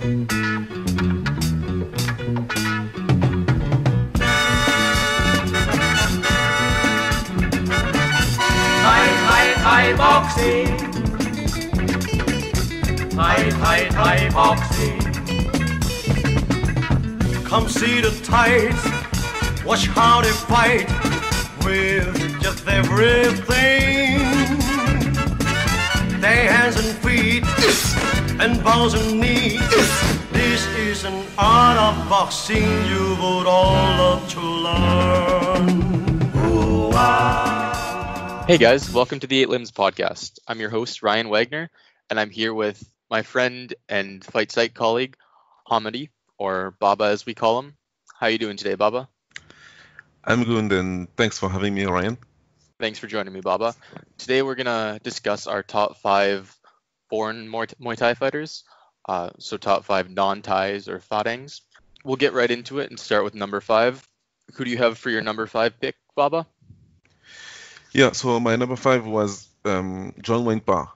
Thai boxing. Thai boxing. Come see the Thais, watch how they fight with just everything. Their hands and feet and bows and knees. This is an art of boxing you would all love to learn. Ooh-ah. Hey guys, welcome to the Eight Limbs podcast. I'm your host, Ryan Wagner, and I'm here with my friend and Fight Site colleague, Hamidi, or Baba as we call him. How are you doing today, Baba? I'm good, and thanks for having me, Ryan. Thanks for joining me, Baba. Today we're going to discuss our top 5 foreign Muay Thai fighters, so top 5 non-Thais or Farangs. We'll get right into it and start with number 5. Who do you have for your number 5 pick, Baba? Yeah, so my number 5 was John Wayne Parr.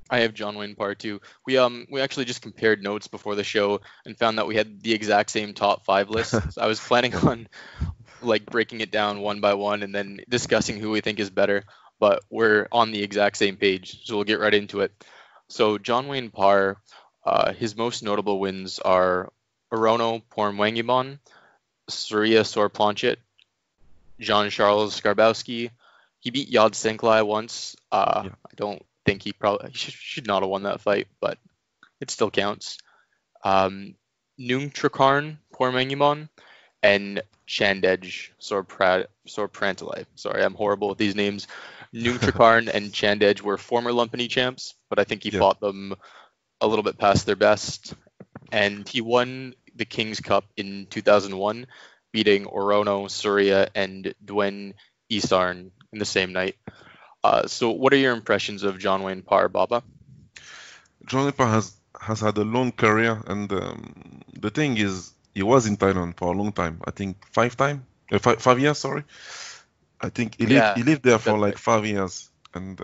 I have John Wayne Parr too. We actually just compared notes before the show and found that we had the exact same top 5 lists. I was planning on breaking it down one by one and then discussing who we think is better, but we're on the exact same page, so we'll get right into it. So John Wayne Parr, his most notable wins are Orono Pormwangibon, Surya Sorplanchet, Jean-Charles Skarbowski. He beat Yod Senklai once. I don't think he should not have won that fight, but it still counts. Nung Trakarn Pormangimon and Chandej Sorprantalai. Sorry, I'm horrible with these names. Nung Trakarn and Chandej were former Lumpini champs, but I think he fought them a little bit past their best. And he won the King's Cup in 2001, beating Orono, Surya, and Dwen Isarn in the same night. So what are your impressions of John Wayne Parr, Baba? John Wayne Parr has had a long career, and the thing is, he was in Thailand for a long time. I think 5 years, sorry. I think he lived there for like 5 years, and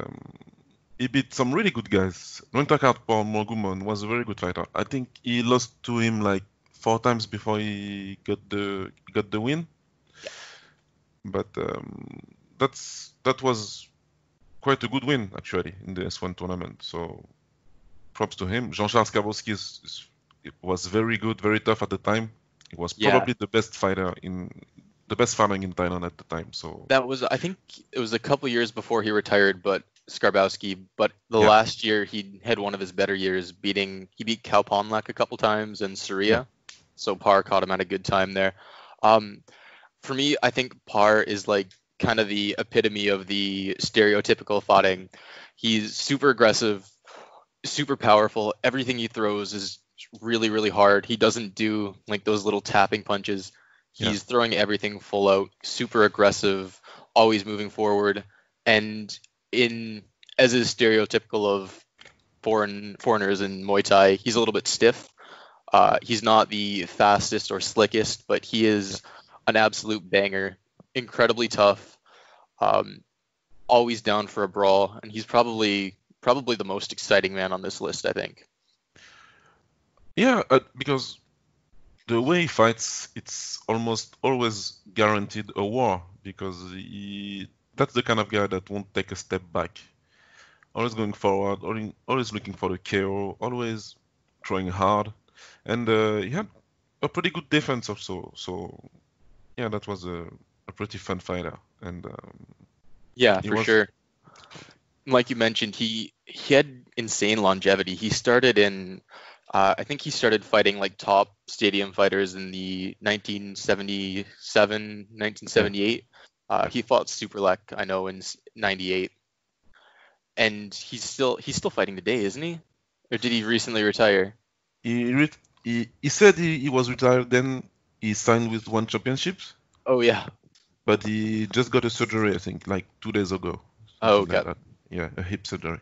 he beat some really good guys. Rontakart Pormangimon was a very good fighter. I think he lost to him like 4 times before he got the win. Yeah. But that was quite a good win actually in the S1 tournament. So props to him. Jean-Charles Skarbowski was very good, very tough at the time. He was probably the best fighter in Thailand at the time. So I think it was a couple years before he retired, but Skarbowski. But the last year he had one of his better years, he beat Kauponlak a couple times and Surya. Yeah. So Parr caught him at a good time there. For me, I think Parr is like kind of the epitome of the stereotypical fighting. He's super aggressive, super powerful. Everything he throws is really, really hard. He doesn't do like those little tapping punches. He's throwing everything full out, super aggressive, always moving forward. And as is stereotypical of foreigners in Muay Thai, he's a little bit stiff. He's not the fastest or slickest, but he is an absolute banger, incredibly tough, always down for a brawl, and he's probably the most exciting man on this list, I think. Yeah, because the way he fights, it's almost always guaranteed a war, because that's the kind of guy that won't take a step back. Always going forward, always looking for the KO, always throwing hard. And he had a pretty good defense also. So, yeah, that was a pretty fun fighter. And for sure. Like you mentioned, he had insane longevity. He started I think he started fighting like top stadium fighters in the 1977, 1978. He fought Superlek, I know, in 98. And he's still fighting today, isn't he? Or did he recently retire? He said he was retired, then he signed with One Championships. Oh, yeah. But he just got a surgery, I think, like 2 days ago. Oh, okay. Like yeah, a hip surgery.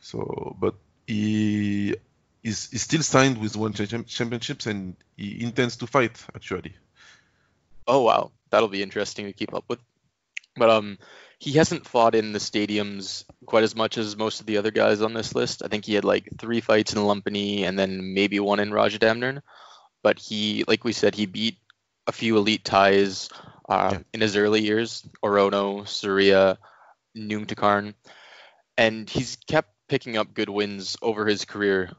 So, but he is still signed with One Championships, and he intends to fight, actually. Oh, wow. That'll be interesting to keep up with. But He hasn't fought in the stadiums quite as much as most of the other guys on this list. I think he had like 3 fights in Lumpini and then maybe 1 in Rajadamnern. But he, like we said, he beat a few elite Thais in his early years, Orono, Surya, Noomtakarn, and he's kept picking up good wins over his career.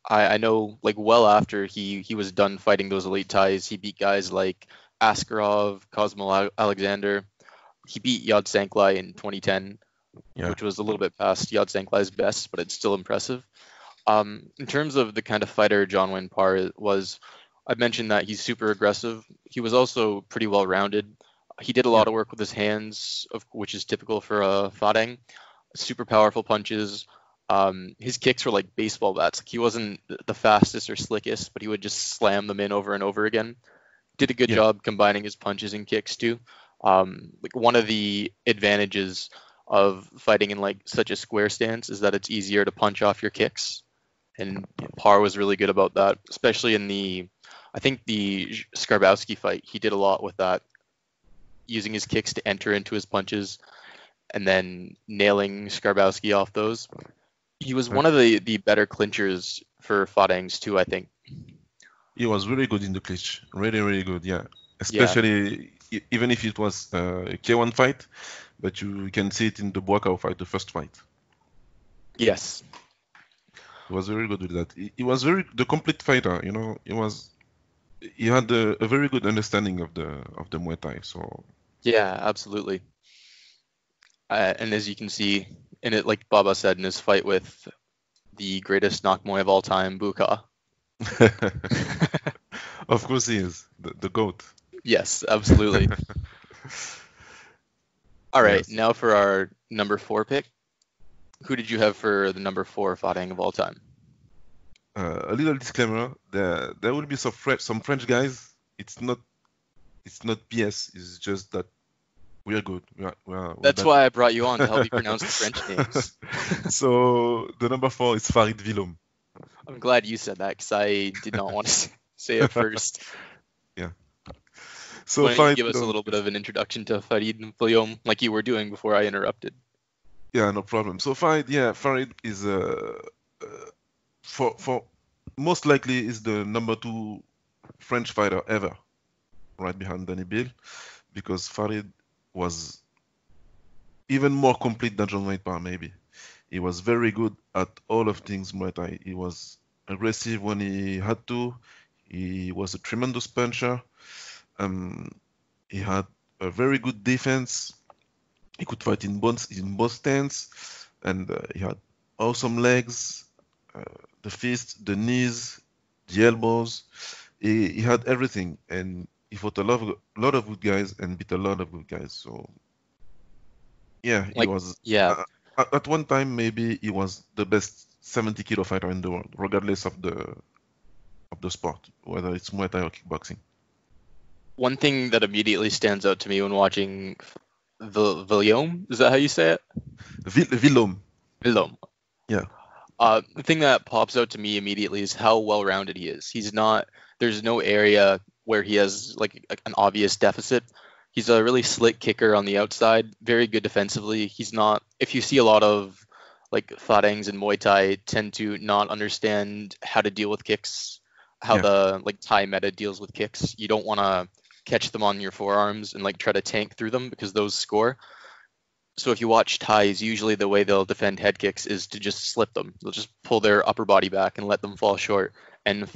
I know, like, well after he was done fighting those elite Thais, he beat guys like Askarov, Cosmo Alexander. He beat Yodsanklai in 2010, which was a little bit past Yodsanklai's best, but it's still impressive. In terms of the kind of fighter John Wayne Parr was, I mentioned that he's super aggressive. He was also pretty well-rounded. He did a lot of work with his hands, which is typical for a Farang. Super powerful punches. His kicks were like baseball bats. Like, he wasn't the fastest or slickest, but he would just slam them in over and over again. Did a good job combining his punches and kicks too. Like, one of the advantages of fighting in like such a square stance is that it's easier to punch off your kicks, and Parr was really good about that, especially in I think the Skarbowski fight. He did a lot with that, using his kicks to enter into his punches and then nailing Skarbowski off those. He was one of the better clinchers for Farangs too, I think. He was really good in the clinch. Really, really good, yeah. Especially even if it was a K1 fight, but you can see it in the Buakau fight, the first fight. Yes. He was very good with that. He was the complete fighter, he had a very good understanding of the Muay Thai. So yeah, absolutely. And as you can see in it, like Baba said, in his fight with the greatest Nakmoy of all time, Buka. Of course he is the GOAT. Yes, absolutely. All right, now for our number 4 pick. Who did you have for the number 4 Farang of all time? A little disclaimer: there will be some French guys. It's not PS. It's just that we are good. That's why I brought you on, to help you pronounce the French names. So the number 4 is Farid Vilom. I'm glad you said that, because I did not want to say it first. Yeah. So why don't you give us a little bit of an introduction to Farid Vilom, like you were doing before I interrupted? Yeah, no problem. So Farid is for most likely is the number 2 French fighter ever, right behind Dany Bill, because Farid was even more complete than John Wayne Parr, maybe. He was very good at all of things Muay Thai. He was aggressive when he had to. He was a tremendous puncher. He had a very good defense. He could fight in both stands, and he had awesome legs, the fists, the knees, the elbows. He had everything, and he fought a lot of good guys and beat a lot of good guys. So yeah, he was. Yeah. At one time, maybe he was the best 70-kilo fighter in the world, regardless of the sport, whether it's Muay Thai or kickboxing. One thing that immediately stands out to me when watching Vilom, is that how you say it? Vilom. Vilom. Yeah. The thing that pops out to me immediately is how well-rounded he is. There's no area where he has like an obvious deficit. He's a really slick kicker on the outside, very good defensively. If you see a lot of like Farangs and Muay Thai tend to not understand how to deal with kicks, how the like Thai meta deals with kicks. You don't want to catch them on your forearms and like try to tank through them, because those score. So if you watch Thais, usually the way they'll defend head kicks is to just slip them. They'll just pull their upper body back and let them fall short. And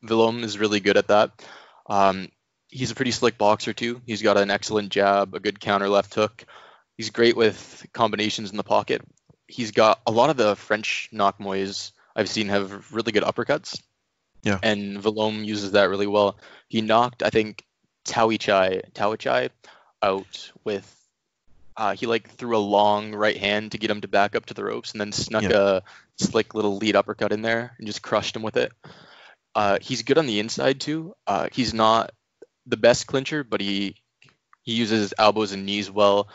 Vilom is really good at that. He's a pretty slick boxer too. He's got an excellent jab, a good counter left hook. He's great with combinations in the pocket. He's got a lot of the French Nakmoys I've seen have really good uppercuts. Yeah. And Vilom uses that really well. He knocked, I think, Tawichai out with he like threw a long right hand to get him to back up to the ropes, and then snuck a slick little lead uppercut in there and just crushed him with it. He's good on the inside too. He's not the best clincher, but he uses his elbows and knees well.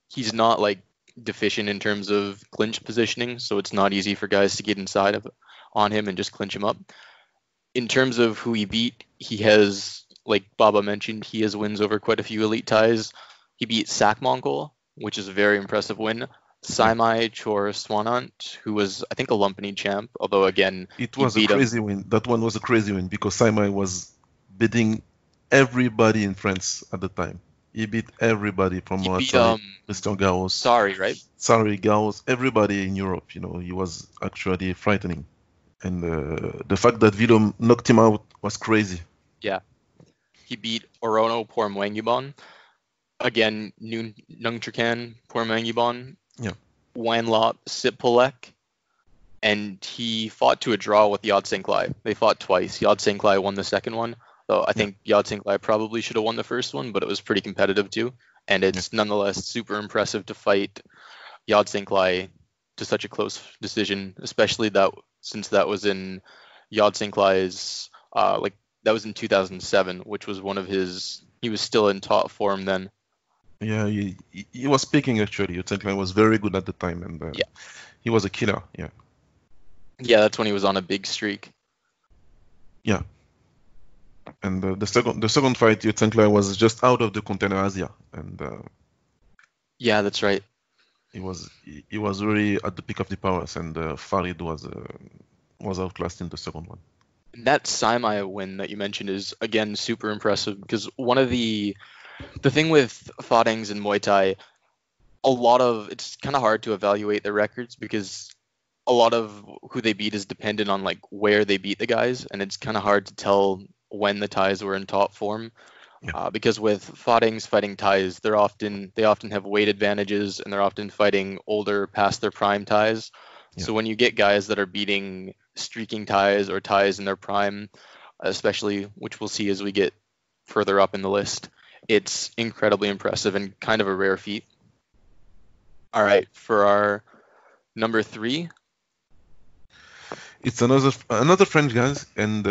He's not like deficient in terms of clinch positioning, so it's not easy for guys to get inside on him and just clinch him up. In terms of who he beat, he has, like Baba mentioned, he has wins over quite a few elite Thais. He beat Sak Mongol, which is a very impressive win. Saimai Chor Swanant, who was, I think, a Lumpini champ, although, again, It he was a beat him. crazy win. That one was a crazy win because Saimai was beating everybody in France at the time. He beat everybody from He beat Muay Christian Garros, Sorry, right? Sarri, Garros, everybody in Europe. He was actually frightening. And the fact that Vilo knocked him out was crazy. Yeah. He beat Orono Pormwangibon. Again, Nungtrakan Pormwangibon. Yeah. Wanlop Sipolek. And he fought to a draw with Yod Sinklai. They fought twice. Yod Sinklai won the second one, though I think Yod Sinklai probably should have won the first one, but it was pretty competitive too. And it's nonetheless super impressive to fight Yod Sinklai to such a close decision, especially since that was in Yod Sinklai's, that was in 2007, which was he was still in top form then. Yeah, he was speaking actually. Yod Sinklai was very good at the time, and he was a killer. Yeah. Yeah, that's when he was on a big streak. Yeah. And the second fight, Yod Sinklai was just out of the Container Asia, and yeah, that's right. He was really at the peak of the powers, and Farid was outclassed in the second one. And that Saimai win that you mentioned is, again, super impressive because one of the thing with Farangs and Muay Thai, it's kind of hard to evaluate their records because a lot of who they beat is dependent on like where they beat the guys, and it's kind of hard to tell when the Thais were in top form. Because with Farangs fighting Thais, they often have weight advantages, and they're often fighting older, past their prime Thais. Yeah. So when you get guys that are beating streaking Thais or Thais in their prime, especially, which we'll see as we get further up in the list, it's incredibly impressive and kind of a rare feat. All right, for our number 3. It's another French guy, and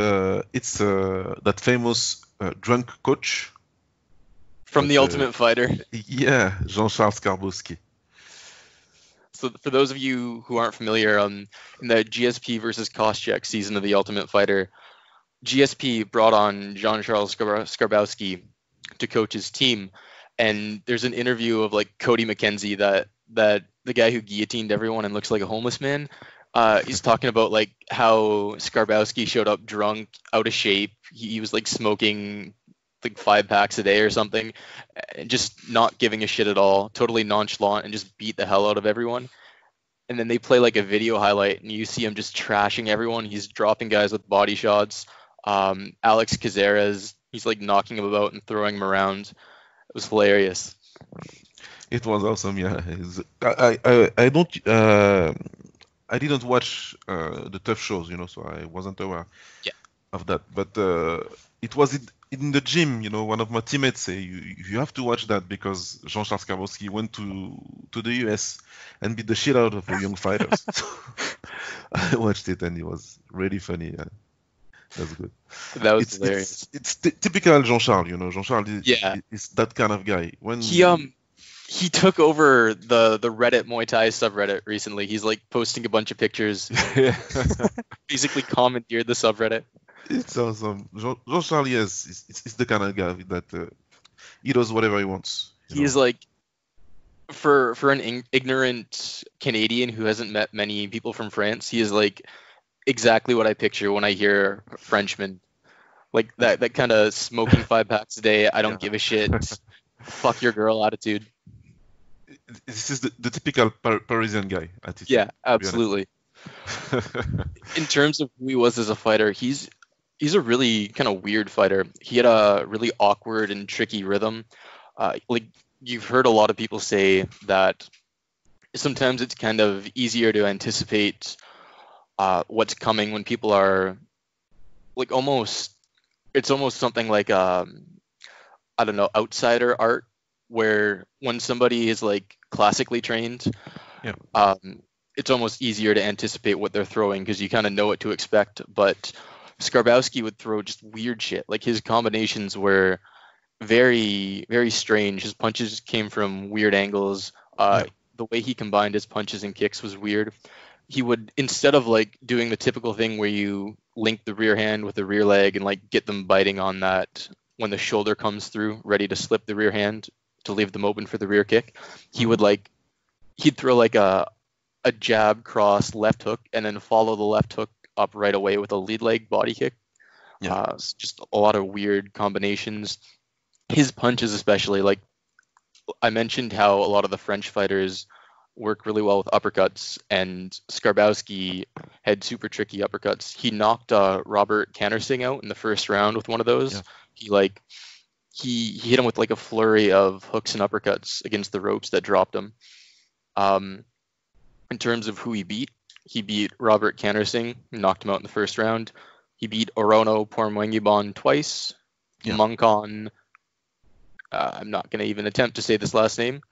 it's that famous drunk coach from The Ultimate Fighter. Yeah, Jean-Charles Skarbowski. So for those of you who aren't familiar, in the GSP versus Koscheck season of The Ultimate Fighter, GSP brought on Jean-Charles Skarbowski to coach his team, and there's an interview of like Cody McKenzie, that the guy who guillotined everyone and looks like a homeless man. He's talking about like how Skarbowski showed up drunk, out of shape. He was like smoking like 5 packs a day or something, and just not giving a shit at all, totally nonchalant, and just beat the hell out of everyone. And then they play like a video highlight, and you see him just trashing everyone. He's dropping guys with body shots. Alex Cazares, he's like knocking him about and throwing him around. It was hilarious. It was awesome, yeah. I didn't watch the tough shows, so I wasn't aware of that. But it was in the gym, one of my teammates say, you have to watch that because Jean-Charles Skarbowski went to the US and beat the shit out of the young fighters. So I watched it and it was really funny. Yeah. That's good. That was hilarious. It's typical Jean-Charles, Jean-Charles is that kind of guy. When he took over the Reddit Muay Thai subreddit recently. He's like posting a bunch of pictures. Basically commandeered the subreddit. It's awesome. Jean-Charles, yes, it's the kind of guy that he does whatever he wants. He's like, for an ignorant Canadian who hasn't met many people from France, he is like exactly what I picture when I hear Frenchman. Like that kind of smoking 5 packs a day, I don't give a shit, fuck your girl attitude. This is the typical Parisian guy attitude. Yeah, absolutely. In terms of who he was as a fighter, he's a really kind of weird fighter. He had a really awkward and tricky rhythm. Like you've heard a lot of people say that sometimes it's kind of easier to anticipate what's coming when people are like it's almost something like I don't know, outsider art, where when somebody is like classically trained, it's almost easier to anticipate what they're throwing because you kind of know what to expect. But Skarbowski would throw just weird shit. Like his combinations were very, very strange. His punches came from weird angles. The way he combined his punches and kicks was weird. He would, instead of like doing the typical thing where you link the rear hand with the rear leg and like get them biting on that when the shoulder comes through, ready to slip the rear hand, to leave them open for the rear kick. He would he'd throw like a jab, cross, left hook, and then follow the left hook up right away with a lead leg body kick. It's just a lot of weird combinations. His punches especially, like I mentioned how a lot of the French fighters work really well with uppercuts, and Skarbowski had super tricky uppercuts. He knocked Robert Cantersing out in the first round with one of those. Yeah. He hit him with like a flurry of hooks and uppercuts against the ropes that dropped him. In terms of who he beat Robert Cantersing, knocked him out in the first round. He beat Orono Pormwengibon twice. Yeah. Munkon, I'm not going to even attempt to say this last name.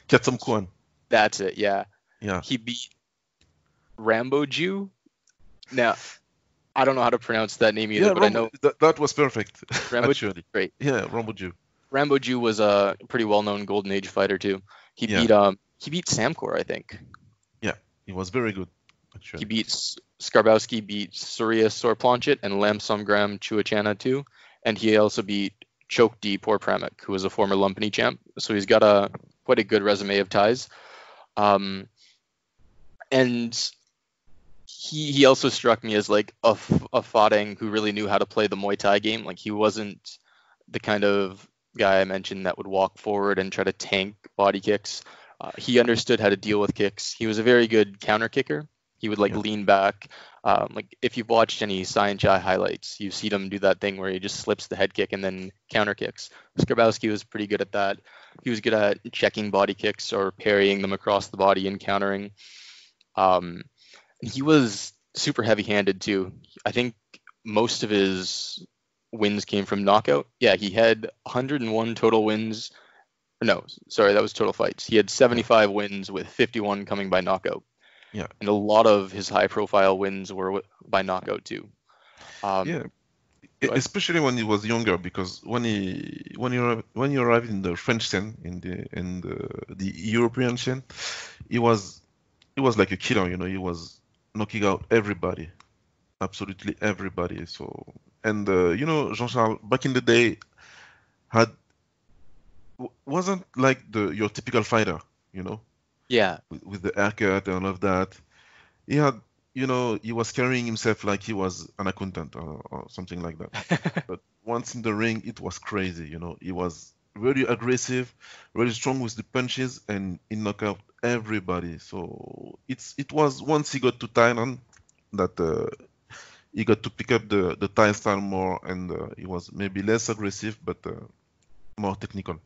Katsumkwan. That's it, yeah. Yeah. He beat Rambo Jew. Now, I don't know how to pronounce that name either, but I know... That was perfect, Rambo actually. Great. Yeah, Rambo Jew. Rambo Jew was a pretty well-known Golden Age fighter, too. He beat Samkor, I think. Yeah, he was very good, actually. He Skarbowski beat Surya Sorplanchet and Lamsomgram Chuachana, too. And he also beat Chokdi Porpramik, who was a former Lumpini champ. So he's got quite a good resume of ties. And he also struck me as like a Fadeng who really knew how to play the Muay Thai game. Like he wasn't the kind of guy I mentioned that would walk forward and try to tank body kicks. He understood how to deal with kicks. He was a very good counter kicker. He would lean back. Like if you've watched any Cyan Chai highlights, you've seen him do that thing where he just slips the head kick and then counter kicks. Skarbowski was pretty good at that. He was good at checking body kicks or parrying them across the body and countering. He was super heavy-handed too. I think most of his wins came from knockout. Yeah, he had 101 total wins. No, sorry, that was total fights. He had 75 wins with 51 coming by knockout. Yeah. And a lot of his high-profile wins were by knockout too. Especially when he was younger, because when he arrived in the French scene, in the European scene, he was like a killer. He was knocking out everybody, absolutely everybody. So Jean-Charles back in the day wasn't like your typical fighter, Yeah. With the haircut and all of that. He had, he was carrying himself like he was an accountant or something like that. But once in the ring, it was crazy, He was very aggressive, very strong with the punches, and he knocked out everybody. So it was once he got to Thailand that he got to pick up the Thai style more, and he was maybe less aggressive, but more technical.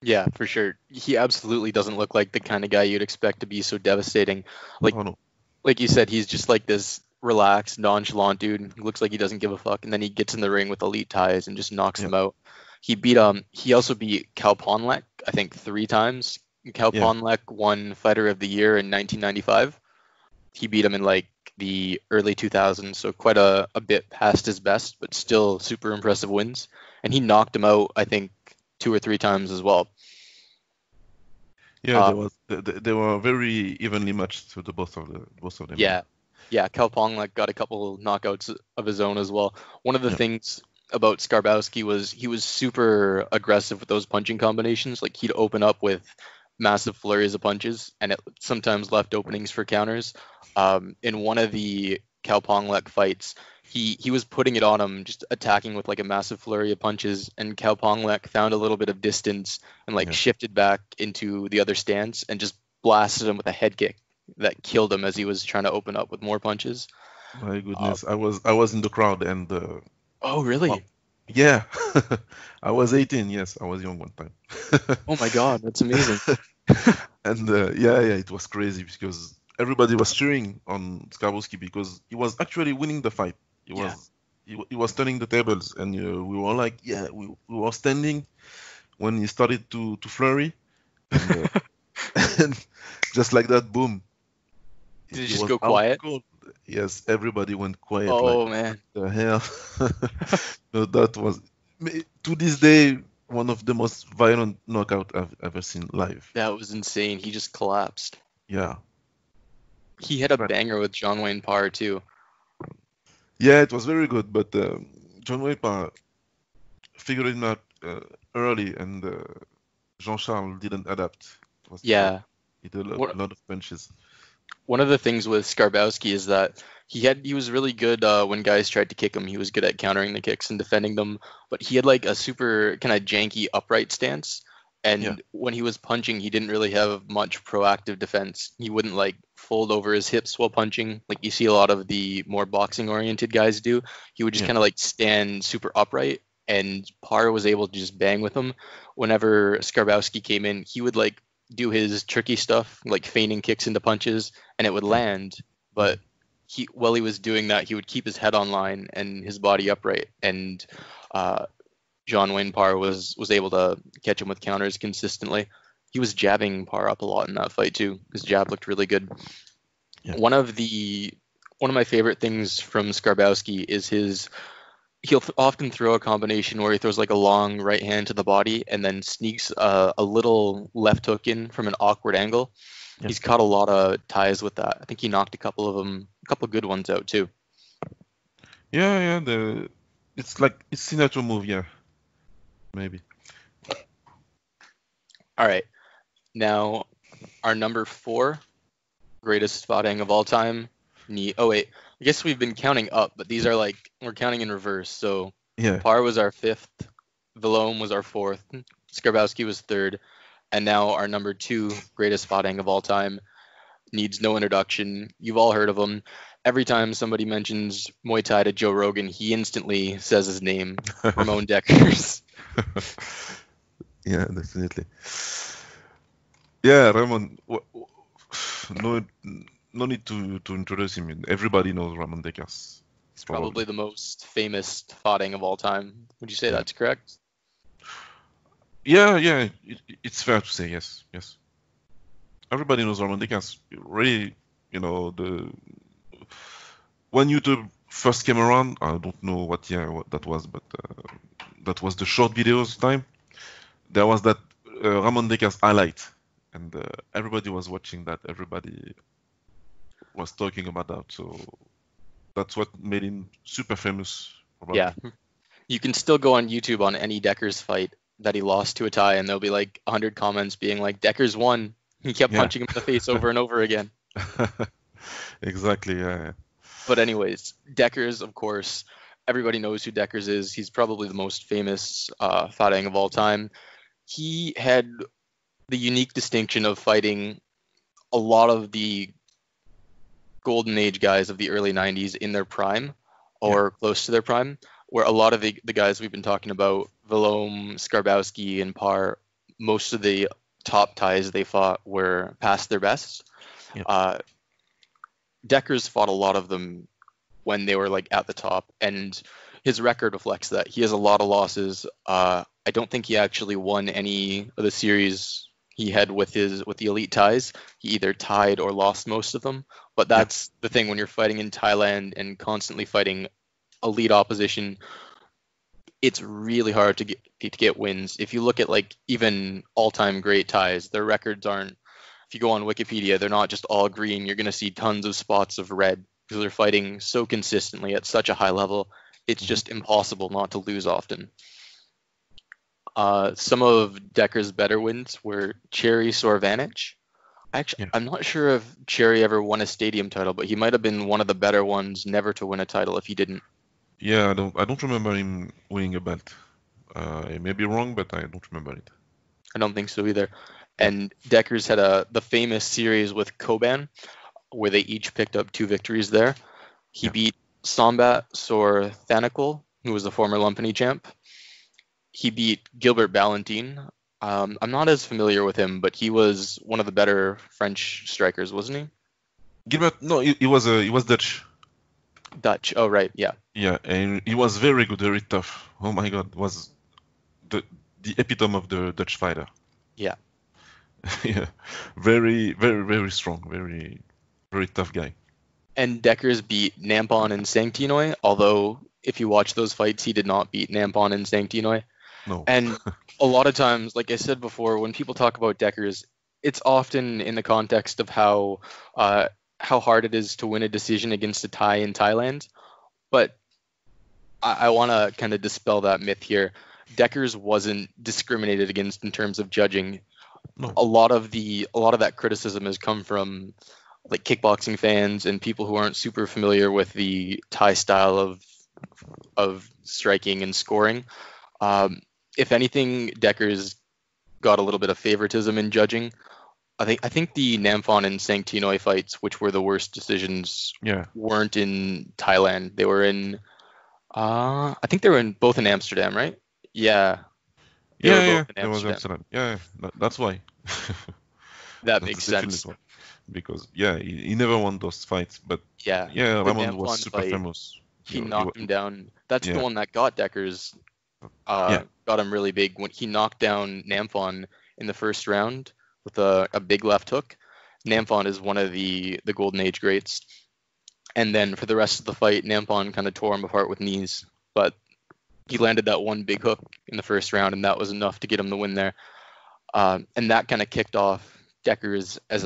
Yeah, for sure. He absolutely doesn't look like the kind of guy you'd expect to be so devastating. Like you said, he's just like this relaxed, nonchalant dude. He looks like he doesn't give a fuck, and then he gets in the ring with elite ties and just knocks them out. He also beat Cal Ponlek, I think 3 times. Cal Ponlek won Fighter of the Year in 1995. He beat him in like the early 2000s, so quite a bit past his best, but still super impressive wins. And he knocked him out, I think, 2 or 3 times as well. Yeah, they were very evenly matched to the both of them. Yeah. Cal Ponglek got a couple knockouts of his own as well. One of the things about Skarbowski was he was super aggressive with those punching combinations. Like he'd open up with massive flurries of punches, and it sometimes left openings for counters. In one of the Cal Ponglek fights, he was putting it on him, just attacking with like a massive flurry of punches, and Cal Ponglek found a little bit of distance and shifted back into the other stance and just blasted him with a head kick that killed him as he was trying to open up with more punches. My goodness, I was in the crowd and. Oh really? Well, yeah, I was 18. Yes, I was young one time. Oh my God, that's amazing. And it was crazy because everybody was cheering on Skarbowski because he was actually winning the fight. He was turning the tables, and we were like, we were standing when he started to flurry, and just like that, boom. Did it just go quiet? Cold. Yes, everybody went quiet. Oh man, the hell! No, that was to this day one of the most violent knockout I've ever seen live. That was insane. He just collapsed. Yeah. He had a banger with John Wayne Parr too. Yeah, it was very good, but John Wayne Parr figured it out early, and Jean-Charles didn't adapt. It was too hard. Yeah. He did a What, lot of punches. one of the things with Skarbowski is that he was really good when guys tried to kick him. He was good at countering the kicks and defending them, but he had like a super kind of janky upright stance. Yeah. And when he was punching, he didn't really have much proactive defense. He wouldn't like fold over his hips while punching, like you see a lot of the more boxing-oriented guys do. He would just Yeah. kind of like stand super upright, and Parr was able to just bang with him. Whenever Skarbowski came in, he would like do his tricky stuff, like feigning kicks into punches, and it would land. But while he was doing that, he would keep his head on line and his body upright. And John Wayne Parr was able to catch him with counters consistently. He was jabbing Parr up a lot in that fight too. His jab looked really good. Yeah. One of my favorite things from Skarbowski is he'll often throw a combination where he throws like a long right hand to the body and then sneaks a little left hook in from an awkward angle. Yeah. He's caught a lot of ties with that. I think he knocked a couple of good ones out too. Yeah. It's like it's signature move. Yeah. Maybe. All right. Now, our number 4 greatest spotting of all time. Oh, wait. I guess we've been counting up, but these are like, we're counting in reverse. So Yeah. Parr was our 5th. Villome was our 4th. Skarbowski was 3rd. And now our number 2 greatest spotting of all time needs no introduction. You've all heard of him. Every time somebody mentions Muay Thai to Joe Rogan, he instantly says his name, Ramon Dekkers. Yeah, definitely. Yeah, Ramon. No need to introduce him. Everybody knows Ramon Dekkers. He's probably the most famous fighting of all time. Would you say that's correct? Yeah. It's fair to say yes. Everybody knows Ramon Dekkers. Really, when YouTube first came around, I don't know what year that was, but that was the short videos time. There was that Ramon Dekkers highlight, and everybody was watching that. Everybody was talking about that. So that's what made him super famous. Probably. Yeah. You can still go on YouTube on any Dekkers fight that he lost to a Thai, and there'll be like 100 comments being like, Dekkers won. He kept punching him in the face over and over again. Exactly, yeah. But anyways, Dekkers, of course, everybody knows who Dekkers is. He's probably the most famous fighting of all time. He had the unique distinction of fighting a lot of the golden age guys of the early 90s in their prime or close to their prime, where a lot of the guys we've been talking about, Villome, Skarbowski, and Parr, most of the top Thais they fought were past their best. Yeah. Dekkers fought a lot of them when they were like at the top, and his record reflects that. He has a lot of losses. I don't think he actually won any of the series he had with the elite Thais. He either tied or lost most of them. But that's the thing, when you're fighting in Thailand and constantly fighting elite opposition, it's really hard to get wins. If you look at like even all-time great Thais, their records aren't. If you go on Wikipedia, they're not just all green. You're going to see tons of spots of red because they're fighting so consistently at such a high level. It's just impossible not to lose often. Some of Dekkers' better wins were Cherry Sorvanich. Actually, I'm not sure if Cherry ever won a stadium title, but he might have been one of the better ones never to win a title if he didn't. Yeah, I don't remember him winning a belt. I may be wrong, but I don't remember it. I don't think so either. And Dekkers had the famous series with Koban, where they each picked up 2 victories there. He beat Sombat Sorthanicol, who was the former Lumpini champ. He beat Gilbert Ballantine. I'm not as familiar with him, but he was one of the better French strikers, wasn't he? Gilbert, no, he was Dutch. Dutch. Oh, right. Yeah. Yeah, and he was very good, very tough. Oh my God, was the epitome of the Dutch fighter. Yeah. Yeah, very, very, very strong, very, very tough guy. And Dekkers beat Nampon and Sangtinoy, although if you watch those fights, he did not beat Nampon and Sangtinoy. No. And a lot of times, like I said before, when people talk about Dekkers, it's often in the context of how hard it is to win a decision against a Thai in Thailand. But I want to kind of dispel that myth here. Deckers wasn't discriminated against in terms of judging. No. A lot of that criticism has come from like kickboxing fans and people who aren't super familiar with the Thai style of striking and scoring. If anything, Deckers got a little bit of favoritism in judging. I think the Namphon and Sangtinoi fights, which were the worst decisions, weren't in Thailand. They were in I think they were both in Amsterdam, right? Yeah. They were both in There was Amsterdam. Amsterdam. That's why. That That's makes definitely sense. why. Because he never won those fights, but Yeah. The Ramon was Namphon super fight, famous. he knocked him down. That's the Yeah, one that got Deckers, yeah, got him really big when he knocked down Namphon in the first round with a big left hook. Namphon is one of the Golden Age greats. And then for the rest of the fight, Namphon kind of tore him apart with knees. But he landed that one big hook in the first round, and that was enough to get him the win there. And that kind of kicked off Deckers as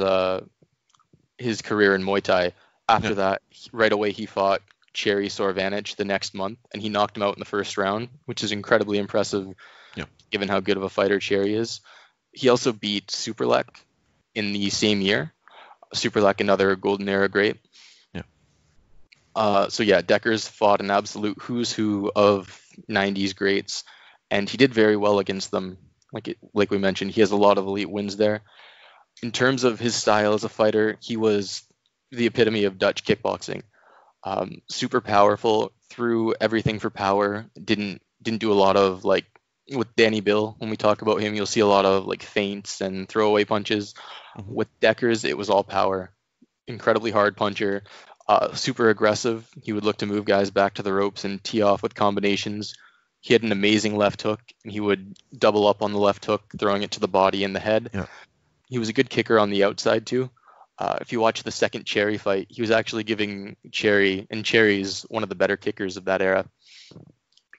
his career in Muay Thai. After that, right away he fought Cherry Sorvanich the next month, and he knocked him out in the first round, which is incredibly impressive given how good of a fighter Cherry is. He also beat Superlek in the same year. Superlek, another Golden Era great. So Deckers fought an absolute who's who of 90s greats, and he did very well against them. Like we mentioned, he has a lot of elite wins there. In terms of his style as a fighter, he was the epitome of Dutch kickboxing. Super powerful, threw everything for power. Didn't do a lot of like with Dany Bill. When we talk about him, you'll see a lot of like feints and throwaway punches. Mm-hmm. With Deckers, it was all power. Incredibly hard puncher. Super aggressive. He would look to move guys back to the ropes and tee off with combinations. He had an amazing left hook, and he would double up on the left hook, throwing it to the body and the head. Yeah. He was a good kicker on the outside too. If you watch the second Cherry fight, he was actually giving Cherry, and Cherry's one of the better kickers of that era.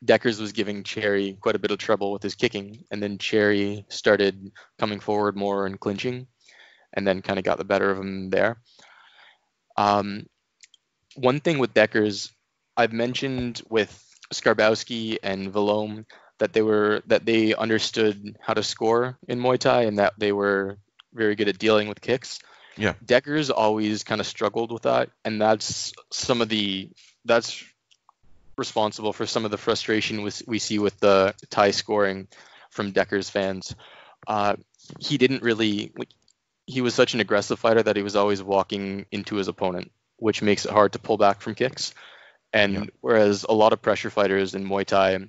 Deckers was giving Cherry quite a bit of trouble with his kicking, and then Cherry started coming forward more and clinching, and then kind of got the better of him there. One thing with Deckers, I've mentioned with Skarbowski and Vallone that they understood how to score in Muay Thai and that they were very good at dealing with kicks. Yeah. Deckers always kind of struggled with that, and that's responsible for some of the frustration we see with the Thai scoring from Deckers fans. He didn't really he was such an aggressive fighter that he was always walking into his opponent, which makes it hard to pull back from kicks. And whereas a lot of pressure fighters in Muay Thai,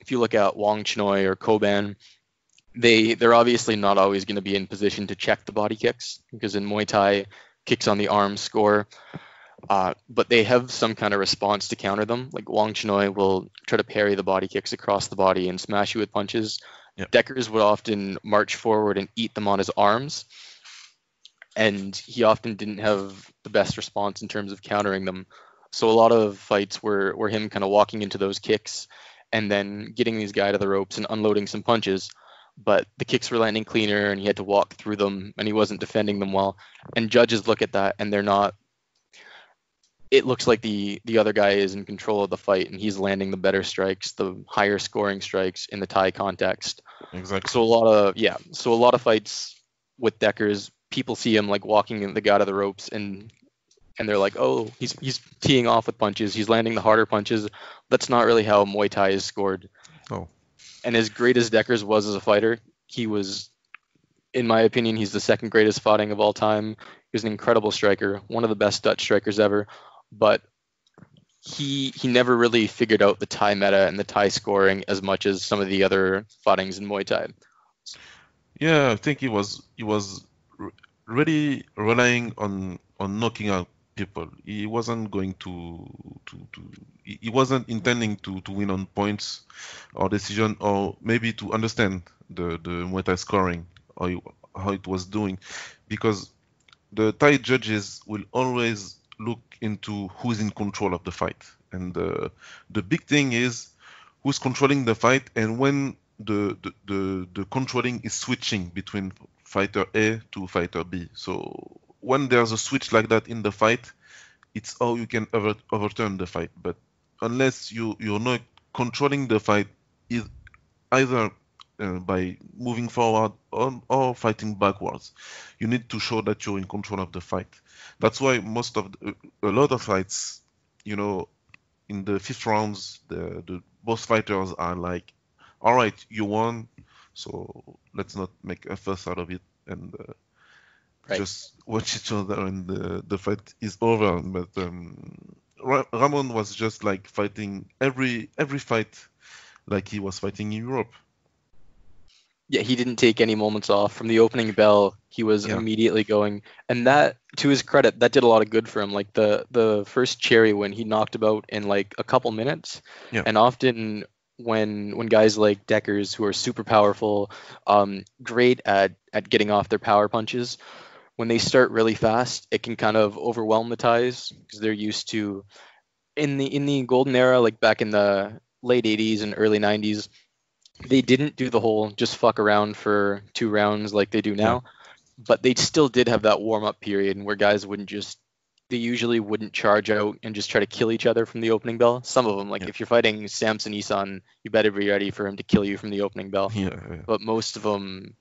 if you look at Wong Chinoy or Koban, they're obviously not always going to be in position to check the body kicks, because in Muay Thai, kicks on the arms score. But they have some kind of response to counter them. Like Wong Chinoy will try to parry the body kicks across the body and smash you with punches. Deckers would often march forward and eat them on his arms. And he often didn't have the best response in terms of countering them. So a lot of fights were him kind of walking into those kicks and then getting these guys to the ropes and unloading some punches. But the kicks were landing cleaner and he had to walk through them and he wasn't defending them well. And judges look at that and they're not. It looks like the other guy is in control of the fight and he's landing the better strikes, the higher scoring strikes in the Thai context. Exactly. So a lot of fights with Deckers, people see him like walking the guy to the ropes and they're like, oh, he's teeing off with punches, he's landing the harder punches. That's not really how Muay Thai is scored. Oh. And as great as Deckers was as a fighter, he was, in my opinion, he's the second greatest fighting of all time. He was an incredible striker, one of the best Dutch strikers ever. But he never really figured out the Thai meta and the Thai scoring as much as some of the other fightings in Muay Thai. Yeah, I think he was really relying on knocking out people. He wasn't going he wasn't intending to win on points or decision, or maybe to understand the Muay Thai scoring or how it was doing, because the Thai judges will always look into who's in control of the fight, and the big thing is who's controlling the fight, and when the controlling is switching between fighter A to fighter B. So when there's a switch like that in the fight, it's how you can overturn the fight. But unless you're not controlling the fight either by moving forward or fighting backwards. You need to show that you're in control of the fight. That's why a lot of fights, you know, in the fifth rounds, the both fighters are like, all right, you won, so let's not make a fuss out of it and Right. just watch each other and the fight is over. But Ramon was just like fighting every fight like he was fighting in Europe. Yeah, he didn't take any moments off. From the opening bell, he was Yeah. immediately going. And that, to his credit, that did a lot of good for him. Like the first Cherry win, he knocked him out in like a couple minutes. Yeah. And often when guys like Deckers, who are super powerful, great at getting off their power punches, when they start really fast, it can kind of overwhelm the Thais because they're used to in the golden era, like back in the late 80s and early 90s, they didn't do the whole just fuck around for 2 rounds like they do now, but they still did have that warm up period where guys they usually wouldn't charge out and just try to kill each other from the opening bell. Some of them, like if you're fighting Samson Isan, you better be ready for him to kill you from the opening bell. Yeah. But most of them,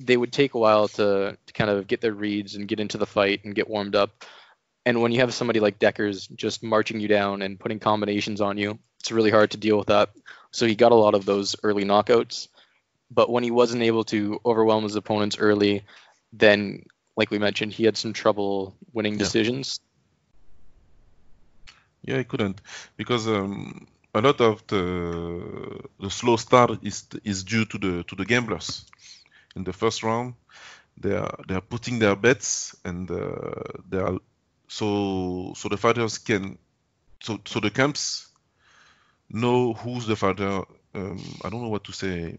they would take a while to kind of get their reads and get into the fight and get warmed up. And when you have somebody like Deckers just marching you down and putting combinations on you, it's really hard to deal with that. So he got a lot of those early knockouts. But when he wasn't able to overwhelm his opponents early, then, like we mentioned, he had some trouble winning decisions. Yeah, he couldn't because a lot of the slow start is due to the gamblers. In the first round, they are putting their bets and they are so the fighters can so the camps know who's the fighter. I don't know what to say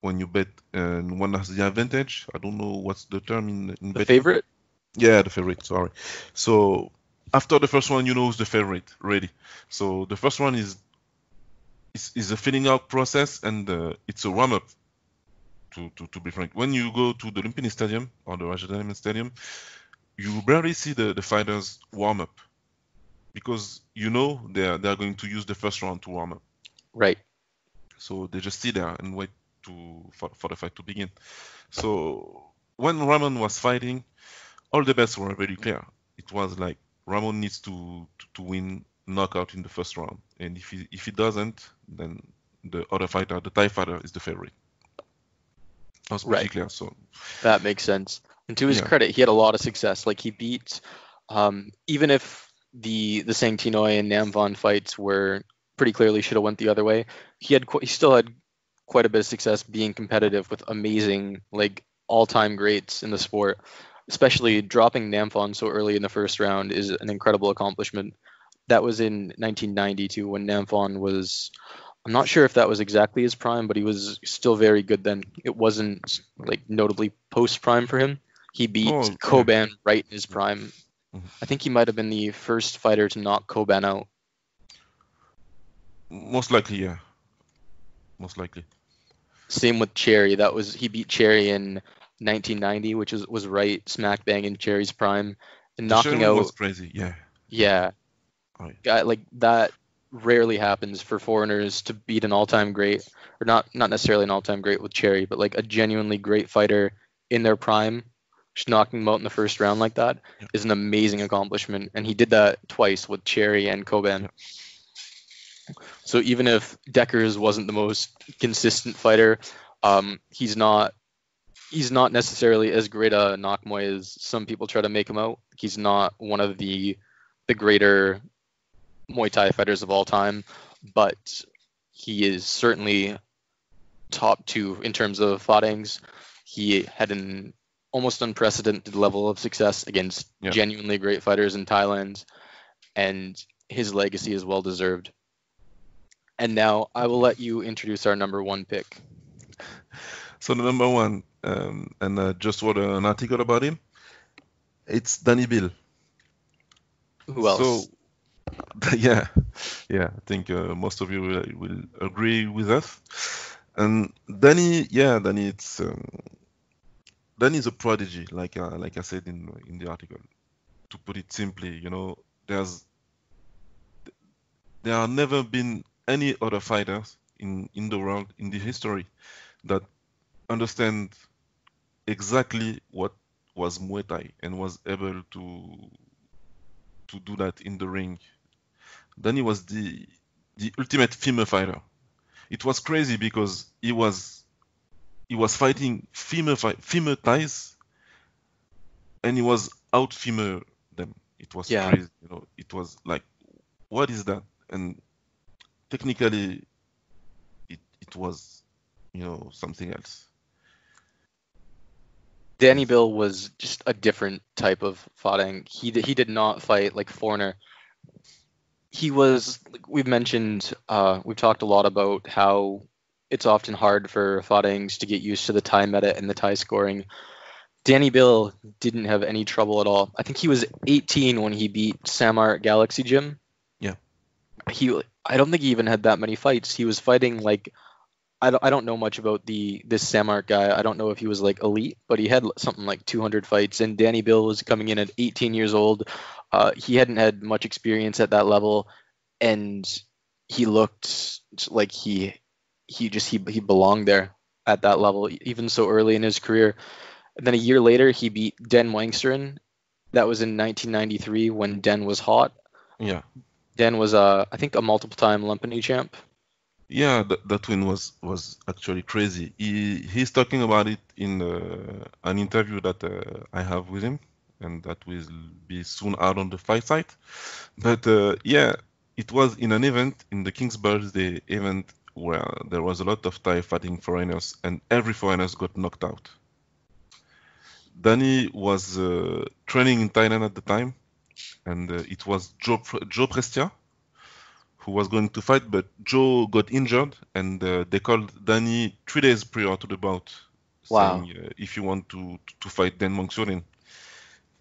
when you bet and one has the advantage. I don't know what's the term in The betting. favorite? Yeah, the favorite. Sorry. So after the first one, you know who's the favorite ready. So the first one is a filling out process and it's a warm up. To be frank, when you go to the Olympic Stadium or the Rajadamnern Stadium, you barely see the fighters warm up because you know they are going to use the first round to warm up. Right. So they just sit there and wait for the fight to begin. So when Ramon was fighting, all the bets were very clear. It was like Ramon needs to win knockout in the first round, and if he doesn't, then the other fighter, the Thai fighter, is the favorite. That was pretty clear. So that makes sense. And to his credit, he had a lot of success. Like he beat, even if the Sangtinoy and Namvon fights were pretty clearly should have went the other way, he still had quite a bit of success being competitive with amazing, like all-time greats in the sport. Especially dropping Namvon so early in the first round is an incredible accomplishment. That was in 1992 when Namvon was, I'm not sure if that was exactly his prime, but he was still very good then. It wasn't like notably post-prime for him. He beat Koban right in his prime. I think he might have been the first fighter to knock Koban out. Most likely, yeah. Most likely. Same with Cherry. He beat Cherry in 1990, which was right smack bang in Cherry's prime, and knocking out. Was crazy, yeah. Yeah. Guy like that rarely happens for foreigners to beat an all-time great, or not necessarily an all-time great with Cherry, but like a genuinely great fighter in their prime, just knocking them out in the first round like that is an amazing accomplishment, and he did that twice with Cherry and Koban. Yeah. So even if Deckers wasn't the most consistent fighter, he's not necessarily as great a knock Muay as some people try to make him out. He's not one of the greater Muay Thai fighters of all time, but he is certainly top 2 in terms of Farangs. He had an almost unprecedented level of success against genuinely great fighters in Thailand, and his legacy is well deserved. And now I will let you introduce our number 1 pick. So the number 1, and I just wrote an article about him. It's Dany Bill. Who else? So, yeah, I think most of you will agree with us. And Dany, Dany is a prodigy, like I said in the article. To put it simply, there have never been any other fighters in the world, in the history, that understand exactly what was Muay Thai and was able to do that in the ring. Dany was the ultimate female fighter. It was crazy because he was fighting female Thais, and he was out female them. It was Yeah. crazy, It was like, what is that? And technically, it was, something else. Dany Bill was just a different type of fighting. He did not fight like Foreigner. He was, like we've mentioned, we've talked a lot about how it's often hard for Farangs to get used to the Thai meta and the Thai scoring. Dany Bill didn't have any trouble at all. I think he was 18 when he beat Samar at Galaxy Gym. Yeah. I don't think he even had that many fights. He was fighting like, I don't know much about this Samar guy. I don't know if he was like elite, but he had something like 200 fights. And Dany Bill was coming in at 18 years old. He hadn't had much experience at that level, and he looked like he belonged there at that level, even so early in his career. And then a year later, he beat Den Wangsteren. That was in 1993 when Den was hot. Yeah. Den was, I think, a multiple-time Lumpini champ. Yeah, that win was actually crazy. He's talking about it in an interview that I have with him, and that will be soon out on the fight site. But yeah, it was in an event, in the King's Birthday event, where there was a lot of Thai fighting foreigners, and every foreigners got knocked out. Dany was training in Thailand at the time, and it was Joe Prestia who was going to fight, but Joe got injured, and they called Dany 3 days prior to the bout, Wow. saying if you want to fight Dan Mangsurin.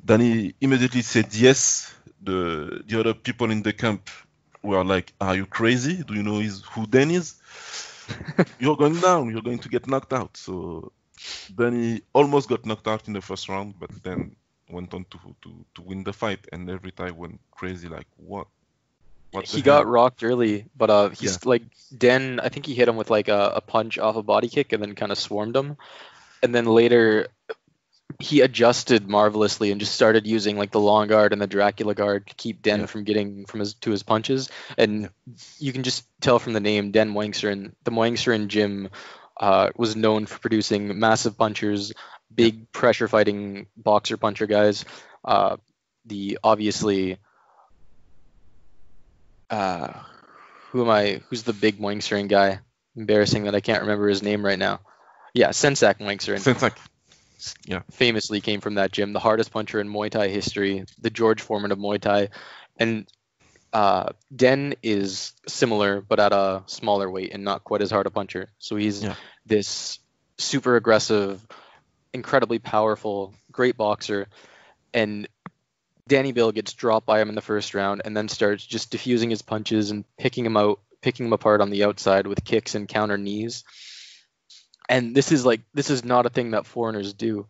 Dany immediately said yes. The other people in the camp were like, "Are you crazy? Do you know who Dan is? You're going down. You're going to get knocked out." So Dany almost got knocked out in the first round, but then went on to win the fight, and every time went crazy. Like, what? He got rocked early, but he's like Den. I think he hit him with like a punch off a body kick, and then kind of swarmed him. And then later, he adjusted marvelously and just started using like the long guard and the Dracula guard to keep Den from getting to his punches. And you can just tell from the name Den Wangsteren. The Wangsteren gym was known for producing massive punchers, big pressure fighting boxer puncher guys. Who's the big Wangsteren guy? Embarrassing that I can't remember his name right now. Yeah, Sensak Wangsteren. Sensak. Yeah. Famously came from that gym, the hardest puncher in Muay Thai history, the George Foreman of Muay Thai. And Den is similar, but at a smaller weight and not quite as hard a puncher. So he's this super aggressive, incredibly powerful, great boxer. And Dany Bill gets dropped by him in the first round and then starts just diffusing his punches and picking him apart on the outside with kicks and counter knees. And this is not a thing that foreigners do.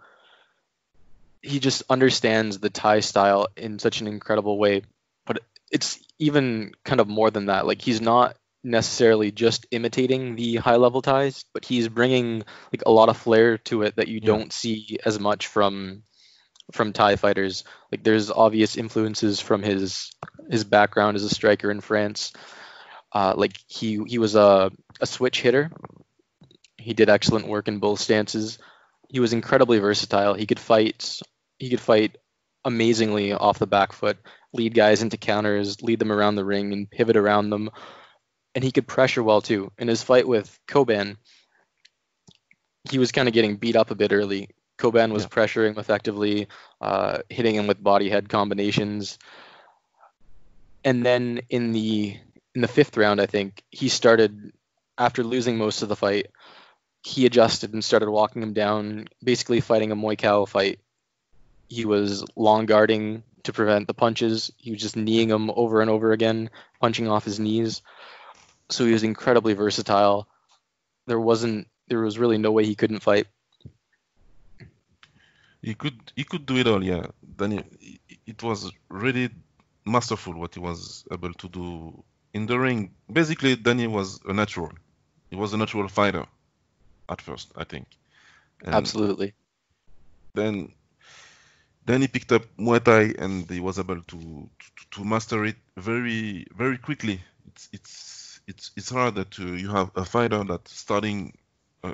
He just understands the Thai style in such an incredible way. But it's even kind of more than that. Like, he's not necessarily just imitating the high level Thais, but he's bringing like a lot of flair to it that you don't see as much from Thai fighters. Like, there's obvious influences from his background as a striker in France. Like he was a switch hitter. He did excellent work in both stances. He was incredibly versatile. He could fight amazingly off the back foot, lead guys into counters, lead them around the ring and pivot around them. And he could pressure well too. In his fight with Koban, he was kind of getting beat up a bit early. Koban was pressuring effectively, hitting him with body head combinations. And then in the fifth round, I think, he started, after losing most of the fight, he adjusted and started walking him down, basically fighting a Muay Thai fight. He was long guarding to prevent the punches. He was just kneeing him over and over again, punching off his knees. So he was incredibly versatile. There was really no way he couldn't fight. He could do it all, yeah. Then it was really masterful what he was able to do in the ring. Basically, Dany was a natural. He was a natural fighter at first, I think. And Absolutely. then he picked up Muay Thai and he was able to master it very very quickly. It's hard that you have a fighter that's starting uh,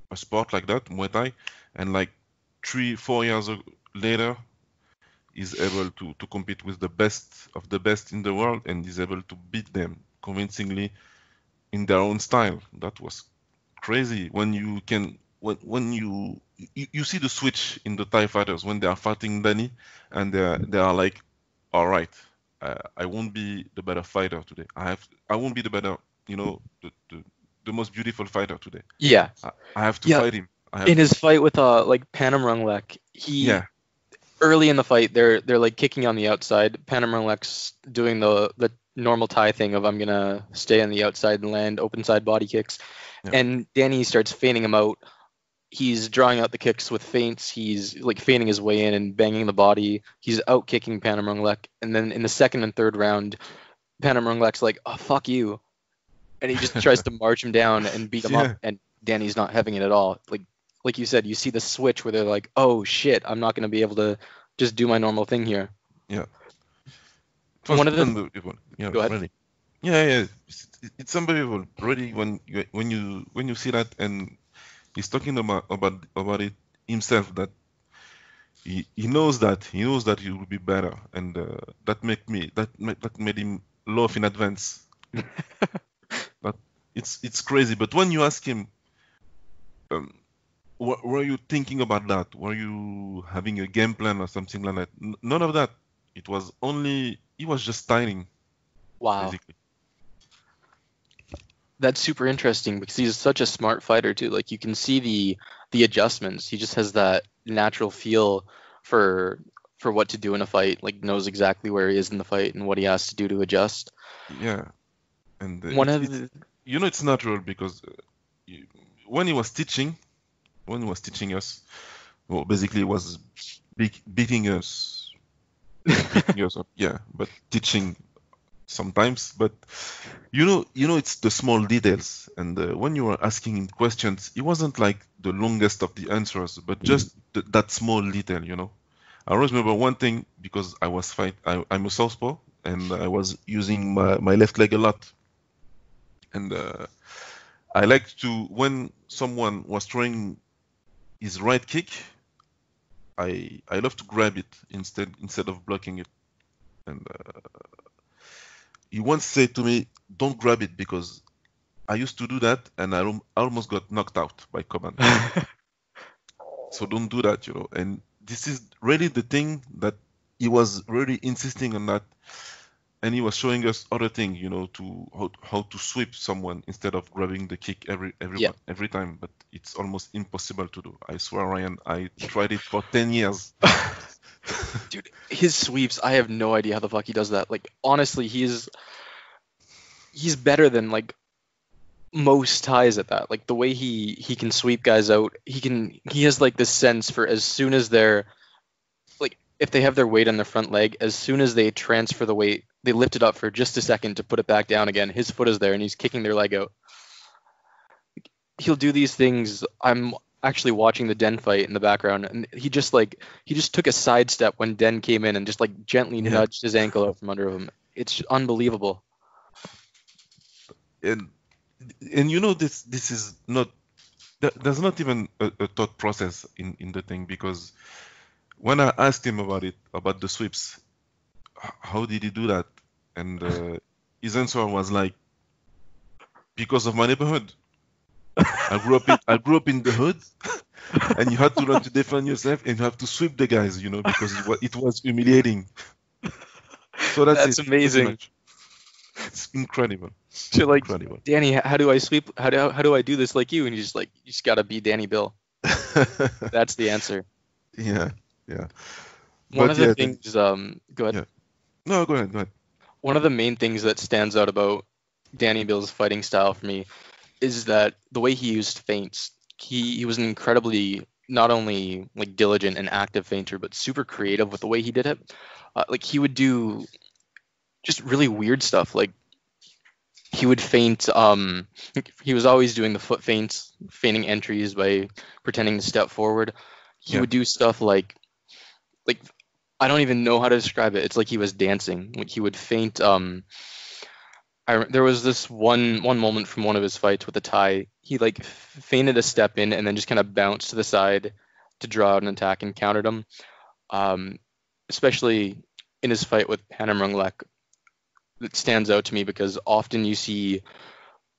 a sport like that, Muay Thai, and like 3-4 years later is able to compete with the best of the best in the world and is able to beat them convincingly in their own style. That was crazy when you can when you see the switch in the Thai fighters when they are fighting Dany and they are like, all right, I won't be the better fighter today. I won't be the better, the most beautiful fighter today. Yeah. I have to Yeah. fight him. In his fight with like Panamrunglek, yeah. early in the fight they're like kicking on the outside. Panamrunglek's doing the normal Thai thing of I'm gonna stay on the outside and land open side body kicks. Yeah. And Dany starts feigning him out. He's drawing out the kicks with feints. He's like feigning his way in and banging the body. He's out kicking Panamrunglek. And then in the second and third round, Panamrunglek's like, oh, fuck you. And he just tries to march him down and beat him up. And Danny's not having it at all. Like you said, you see the switch where they're like, oh shit, I'm not going to be able to just do my normal thing here. Yeah. One of the... Yeah, Go ahead. really. Yeah. It's unbelievable. Really, when you see that, and he's talking about it himself, that he knows that he will be better, and that made him laugh in advance. But it's crazy. But when you ask him, were you thinking about that? Were you having a game plan or something like that? None of that. It was only he was just styling. Wow. Basically. That's super interesting because he's such a smart fighter too. Like you can see the adjustments. He just has that natural feel for what to do in a fight. Like knows exactly where he is in the fight and what he has to do to adjust. Yeah, and it's natural because when he was teaching us, well, basically he was beating us up. Yeah, but teaching sometimes. But it's the small details, and when you were asking him questions, it wasn't like the longest of the answers, but just that small detail. I always remember one thing because I'm a southpaw and I was using my left leg a lot, and I like to, when someone was throwing his right kick, I love to grab it instead of blocking it. And he once said to me, "Don't grab it," because I used to do that and I almost got knocked out by command. So don't do that, And this is really the thing that he was really insisting on that. And he was showing us other things, to how to sweep someone instead of grabbing the kick every time. But it's almost impossible to do. I swear, Ryan, I tried it for 10 years. Dude, his sweeps, I have no idea how the fuck he does that. Like, honestly, he's better than like most Thais at that. Like the way he can sweep guys out, he has like this sense for as soon as they're like, if they have their weight on their front leg, as soon as they transfer the weight, they lift it up for just a second to put it back down again. His foot is there and he's kicking their leg out. He'll do these things. I'm actually watching the Den fight in the background, and he just took a sidestep when Den came in and just like gently nudged his ankle out from under him. It's unbelievable. And this is not, there's not even a thought process in the thing, because when I asked him about the sweeps, how did he do that? And his answer was like, because of my neighborhood. I grew up in the hood, and you had to learn to defend yourself, and you have to sweep the guys, because it was humiliating. So that's amazing. It's incredible. So like, incredible. Dany, how do I sweep? How do I do this like you? And you just gotta be Dany Bill. That's the answer. Yeah. One of the things. Go ahead. Yeah. No, go ahead. One of the main things that stands out about Dany Bill's fighting style for me is that the way he used feints. He was an incredibly, not only like diligent and active feinter, but super creative with the way he did it. Like he would do just really weird stuff. Like he would feint. He was always doing the foot feints, feigning entries by pretending to step forward. He would do stuff like I don't even know how to describe it. It's like he was dancing. Like he would feint. There was this one moment from one of his fights with the Thai. He like feinted a step in and then just kind of bounced to the side to draw out an attack and countered him. Especially in his fight with Panamrunglek, it stands out to me because often you see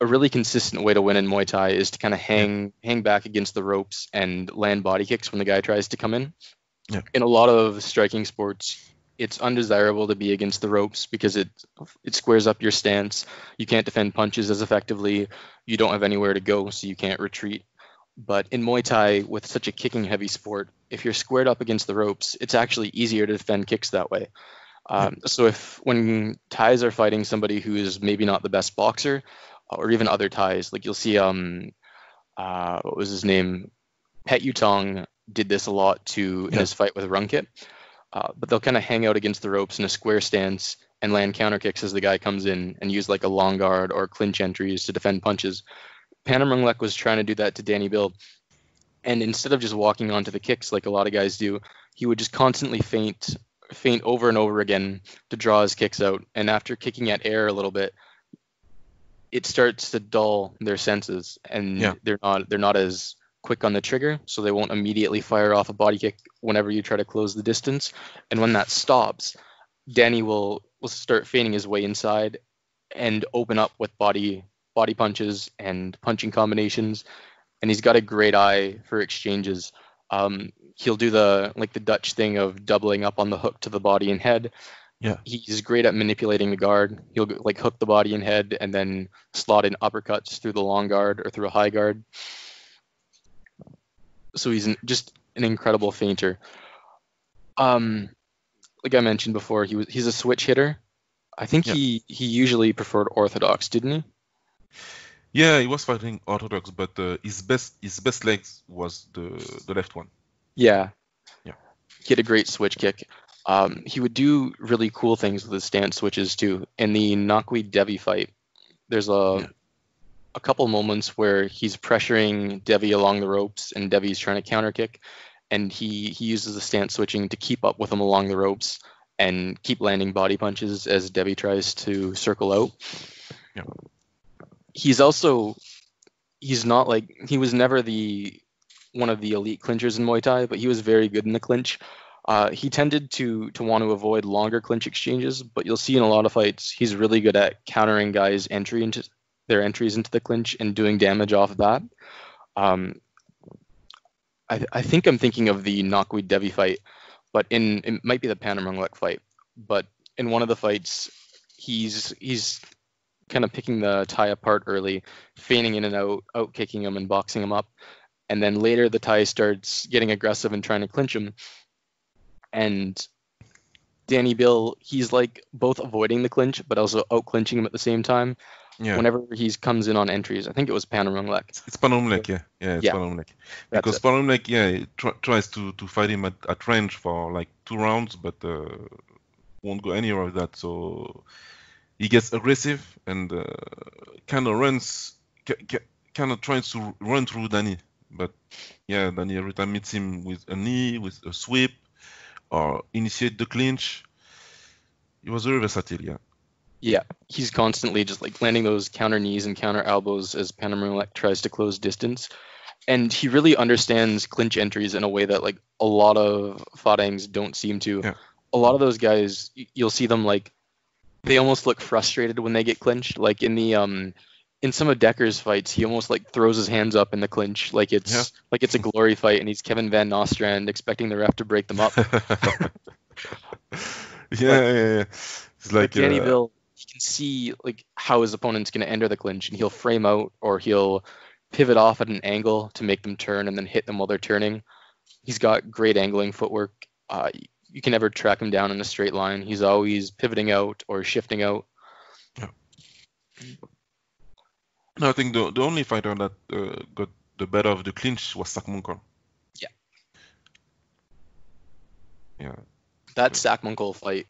a really consistent way to win in Muay Thai is to kind of hang back against the ropes and land body kicks when the guy tries to come in. Yeah. In a lot of striking sports, it's undesirable to be against the ropes because it squares up your stance. You can't defend punches as effectively. You don't have anywhere to go, so you can't retreat. But in Muay Thai, with such a kicking heavy sport, if you're squared up against the ropes, it's actually easier to defend kicks that way. So when Thais are fighting somebody who is maybe not the best boxer, or even other Thais, like you'll see, what was his name? Pet Yutong did this a lot in his fight with Runkit. But they'll kind of hang out against the ropes in a square stance and land counter kicks as the guy comes in and use like a long guard or clinch entries to defend punches. Panamrunglek was trying to do that to Dany Bill. And instead of just walking onto the kicks like a lot of guys do, he would just constantly feint over and over again to draw his kicks out. And after kicking at air a little bit, it starts to dull their senses, and they're not as quick on the trigger, so they won't immediately fire off a body kick whenever you try to close the distance. And when that stops, Dany will start feinting his way inside and open up with body punches and punching combinations. And he's got a great eye for exchanges. He'll do the Dutch thing of doubling up on the hook to the body and head. Yeah. He's great at manipulating the guard. He'll like hook the body and head and then slot in uppercuts through the long guard or through a high guard. So he's just an incredible feinter. Like I mentioned before, he's a switch hitter. I think he usually preferred orthodox, didn't he? Yeah, he was fighting orthodox, but his best legs was the left one. Yeah. Yeah. He had a great switch kick. He would do really cool things with his stance switches too. In the Nakwi Devi fight, there's a couple moments where he's pressuring Devi along the ropes and Devi's trying to counter kick, and he uses the stance switching to keep up with him along the ropes and keep landing body punches as Devi tries to circle out. Yeah. He was never one of the elite clinchers in Muay Thai, but he was very good in the clinch. He tended to want to avoid longer clinch exchanges, but you'll see in a lot of fights he's really good at countering guys' entries into the clinch and doing damage off of that. I think I'm thinking of the Nakwi Devi fight, but it might be the Panamrunglek fight. But in one of the fights, he's kind of picking the Thai apart early, feigning in and out kicking him and boxing him up, and then later the Thai starts getting aggressive and trying to clinch him. And Dany Bill, he's like both avoiding the clinch but also out clinching him at the same time. Yeah. Whenever he comes in on entries, I think it was Panamrunglek. It's Panamrunglek, it's Panamrunglek. Because Panamrunglek, tries to fight him at range for like 2 rounds, but won't go anywhere with that. So he gets aggressive and kind of tries to run through Dany. But Dany every time meets him with a knee, with a sweep, or initiate the clinch. He was very versatile, Yeah, he's constantly just like landing those counter knees and counter elbows as Panamrunglek tries to close distance. And he really understands clinch entries in a way that like a lot of Farangs don't seem to. Yeah. A lot of those guys, you'll see them like, they almost look frustrated when they get clinched. Like in the in some of Decker's fights, he almost like throws his hands up in the clinch like it's a glory fight, and he's Kevin Van Nostrand expecting the ref to break them up. It's like Dany Bill, he can see like how his opponent's going to enter the clinch, and he'll frame out or he'll pivot off at an angle to make them turn and then hit them while they're turning. He's got great angling footwork. You can never track him down in a straight line. He's always pivoting out or shifting out. Yeah. No, I think the only fighter that got the better of the clinch was Sakmunkol. Yeah. Yeah. That Sakmunkol fight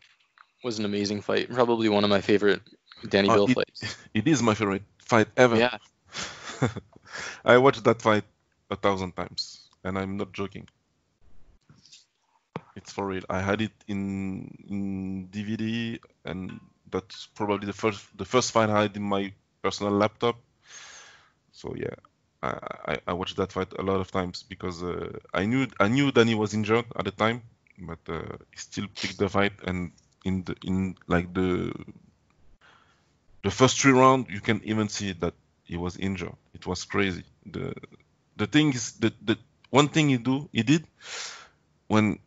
was an amazing fight. Probably one of my favorite Dany Bill fights. It is my favorite fight ever. Yeah. I watched that fight 1,000 times, and I'm not joking. It's for real. I had it in DVD, and that's probably the first fight I had in my personal laptop. So yeah, I watched that fight a lot of times because I knew Dany was injured at the time, but he still picked the fight, and in like the first 3 rounds, you can even see that he was injured. It was crazy. The thing is the one thing he did when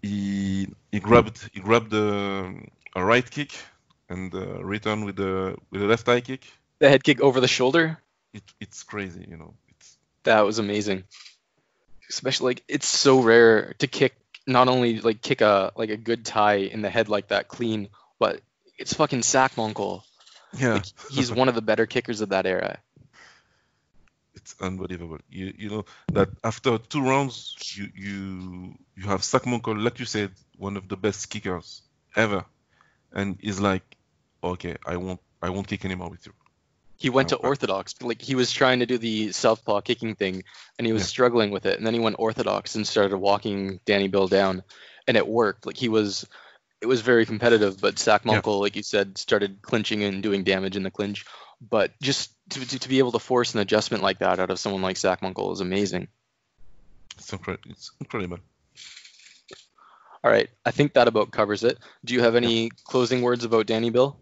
he grabbed a right kick and returned with the left high kick. The head kick over the shoulder. It's crazy, That was amazing. Especially it's so rare to kick, not only kick a good tie in the head like that clean, but it's fucking Sakmonkel. Yeah. He's one of the better kickers of that era. It's unbelievable. You know that after 2 rounds, you have Sakmonkel, like you said, one of the best kickers ever, and he's like, okay, I won't kick anymore with you. He went to orthodox. He was trying to do the southpaw kicking thing, and he was struggling with it. And then he went orthodox and started walking Dany Bill down, and it worked. It was very competitive, but Sakmonkel, like you said, started clinching and doing damage in the clinch. But just to be able to force an adjustment like that out of someone like Sakmonkel is amazing. It's incredible. All right, I think that about covers it. Do you have any closing words about Dany Bill?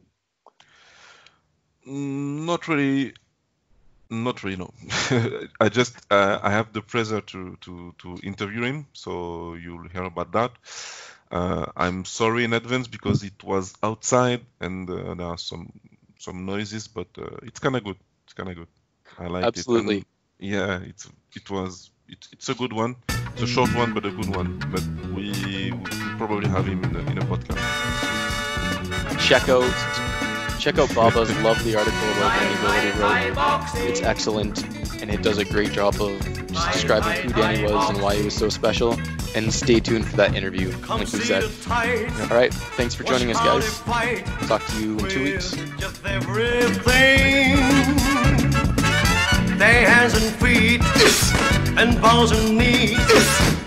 Not really, no. I just I have the pleasure to interview him, so you'll hear about that. I'm sorry in advance because it was outside and there are some noises, but it's kind of good. I like it. Absolutely. Yeah, it's a good one. It's a short one, but a good one. But we probably have him in a podcast. Check out Baba's lovely article about Dany Bill that he wrote. It's excellent, and it does a great job of just describing who Dany was and why he was so special. And stay tuned for that interview, like we said. All right, thanks for joining us, guys. Talk to you in 2 weeks. Just everything. Their hands and feet and balls and knees.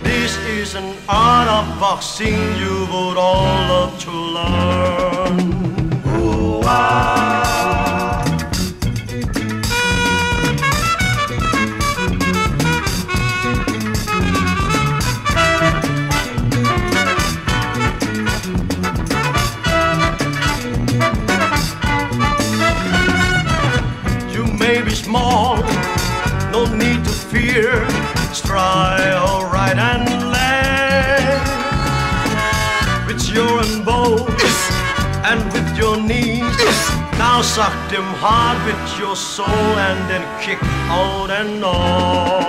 This is an art of boxing you would all love to learn. You may be small, no need to fear. Strike right and left with your elbows and with your knees. Now suck them hard with your soul and then kick out and on.